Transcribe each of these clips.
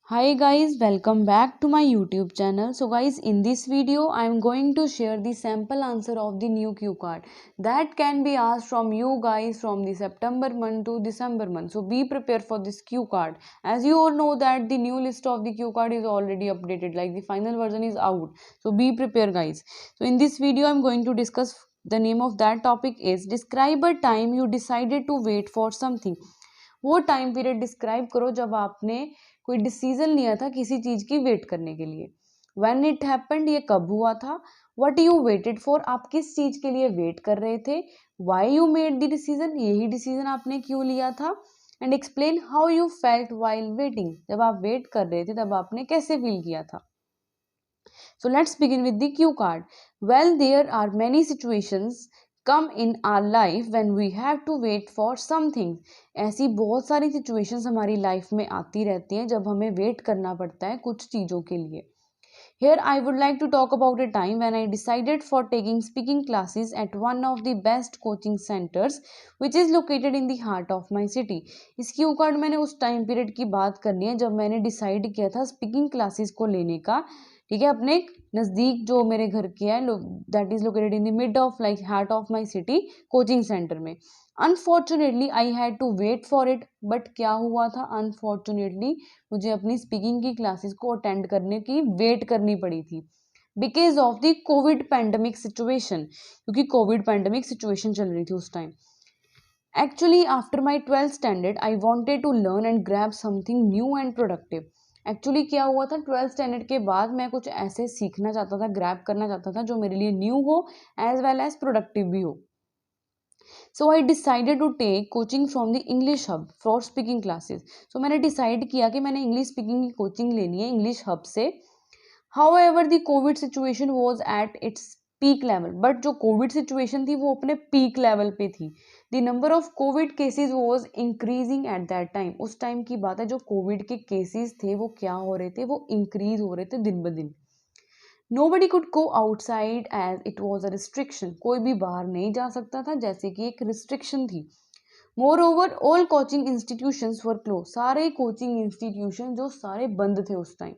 Hi guys, welcome back to my YouTube channel. So guys, in this video I am going to share the sample answer of the new cue card that can be asked from you guys from the September month to December month. So be prepared for this cue card. As you all know that the new list of the cue card is already updated, like the final version is out. So be prepared guys. So in this video I am going to discuss the name of that topic is describe a time you decided to wait for something. वो time period describe करो जब आपने कोई decision लिया था किसी चीज की वेट करने के लिए. व्हेन इट हैपेंड, ये कब हुआ था. व्हाट यू वेटेड फॉर, आप किस चीज के लिए वेट कर रहे थे. Why you made the decision, यही डिसीजन आपने क्यों लिया था. And explain how you felt while waiting, जब आप वेट कर रहे थे तब आपने कैसे फील किया था. So let's begin with the cue card. Well, there are many situations come in our life when we have to wait for something. ऐसी बहुत सारी situations हमारी life में आती रहती हैं जब हमें wait करना पड़ता है कुछ चीज़ों के लिए. Here I would like to talk about a time when I decided for taking speaking classes at one of the best coaching centers which is located in the heart of my city. इस Q card मैंने उस time period की बात करनी है जब मैंने decide किया था स्पीकिंग क्लासेस को लेने का. ठीक है, अपने नज़दीक जो मेरे घर की है, that is located in the mid of like heart of my city coaching centre में. Unfortunately I had to wait for it, but क्या हुआ था, अनफॉर्चुनेटली मुझे अपनी स्पीकिंग की क्लासेस को अटेंड करने की वेट करनी पड़ी थी because of the covid pandemic situation, क्योंकि कोविड पैंडमिक सिचुएशन चल रही थी उस time. Actually after my 12th standard I wanted to learn and grab something new and productive. Actually क्या हुआ था, 12th स्टैंडर्ड के बाद मैं कुछ ऐसे सीखना चाहता था, ग्रैब करना चाहता था जो मेरे लिए न्यू हो एज वेल एज प्रोडक्टिव भी हो. So I decided to take coaching from the English Hub for speaking classes. So मैंने डिसाइड किया कि मैंने इंग्लिश स्पीकिंग की कोचिंग लेनी है इंग्लिश हब से. However, the COVID situation was at its peak level. But जो कोविड सिचुएशन थी वो अपने पीक लेवल पे थी. The number of Covid cases was increasing at that time. उस टाइम की बात है, जो कोविड के केसेस थे वो क्या हो रहे थे, वो इंक्रीज हो रहे थे दिन ब दिन. Nobody could go outside as it was a restriction. कोई भी बाहर नहीं जा सकता था जैसे कि एक रिस्ट्रिक्शन थी. Moreover all coaching institutions were closed. सारे कोचिंग इंस्टीट्यूशन जो सारे बंद थे उस time.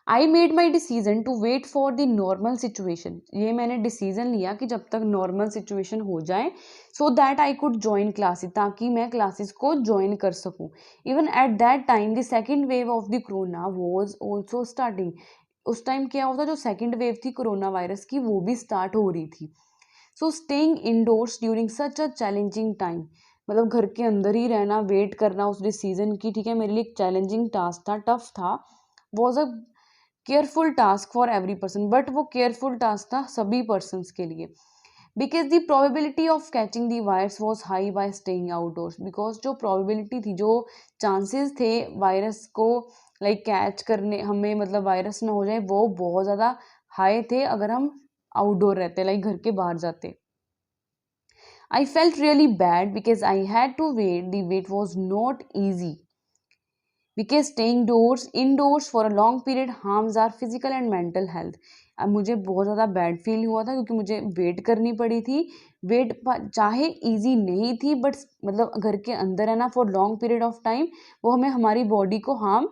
I made my decision to wait for the normal situation. ये मैंने डिसीजन लिया कि जब तक नॉर्मल सिचुएशन हो जाए so that I could join classes, ताकि मैं क्लासेस को ज्वाइन कर सकूं. Even at that time the second wave of the corona was also starting. उस टाइम क्या होता, जो सेकेंड वेव थी कोरोना वायरस की वो भी स्टार्ट हो रही थी. So staying indoors during such a challenging time, मतलब घर के अंदर ही रहना, वेट करना उस डिसीजन की, ठीक है, मेरे लिए एक चैलेंजिंग टास्क था, टफ था. Was a careful task for every person, but वो केयरफुल टास्क था सभी पर्सनस के लिए. Because the probability of catching the virus was high bye staying outdoors. Because जो प्रोबेबिलिटी थी, जो चांसेस थे वायरस को लाइक कैच करने, हमें मतलब वायरस ना हो जाए, वो बहुत ज़्यादा हाई थे अगर हम आउटडोर रहते, लाइक घर के बाहर जाते. I felt really bad because I had to wait. The wait was not easy because staying indoors for a long period harms our physical and mental health. अब मुझे बहुत ज़्यादा बैड फील हुआ था क्योंकि मुझे वेट करनी पड़ी थी. वेट चाहे इजी नहीं थी, बट मतलब घर के अंदर है ना for long period of time, वो हमें हमारी बॉडी को हार्म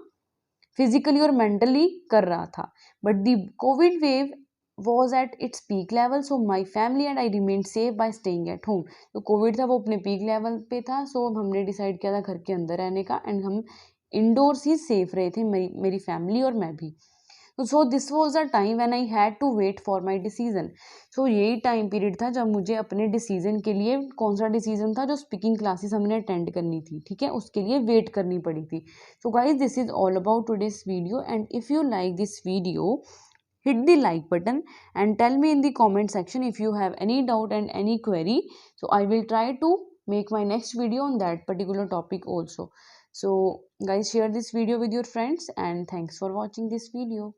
फिजिकली और मेंटली कर रहा था. But the Covid wave was at its peak level, so my family and I remain safe bye staying at home. तो कोविड था वो अपने पीक लेवल पे था, सो हमने डिसाइड किया था घर के अंदर रहने का, एंड हम इंडोर्स ही सेफ रहे थे, मेरी फैमिली और मैं भी. So this was a time when I had to wait for my decision. So यही टाइम पीरियड था जब मुझे अपने डिसीजन के लिए, कौन सा डिसीजन था, जो स्पीकिंग क्लासेस हमने अटेंड करनी थी, ठीक है, उसके लिए वेट करनी पड़ी थी. So guys, this is all about today's video, and if you like this video, hit the like button and tell me in the comment section if you have any doubt and any query. So I will try to make my next video on that particular topic also. So guys, share this video with your friends, and thanks for watching this video.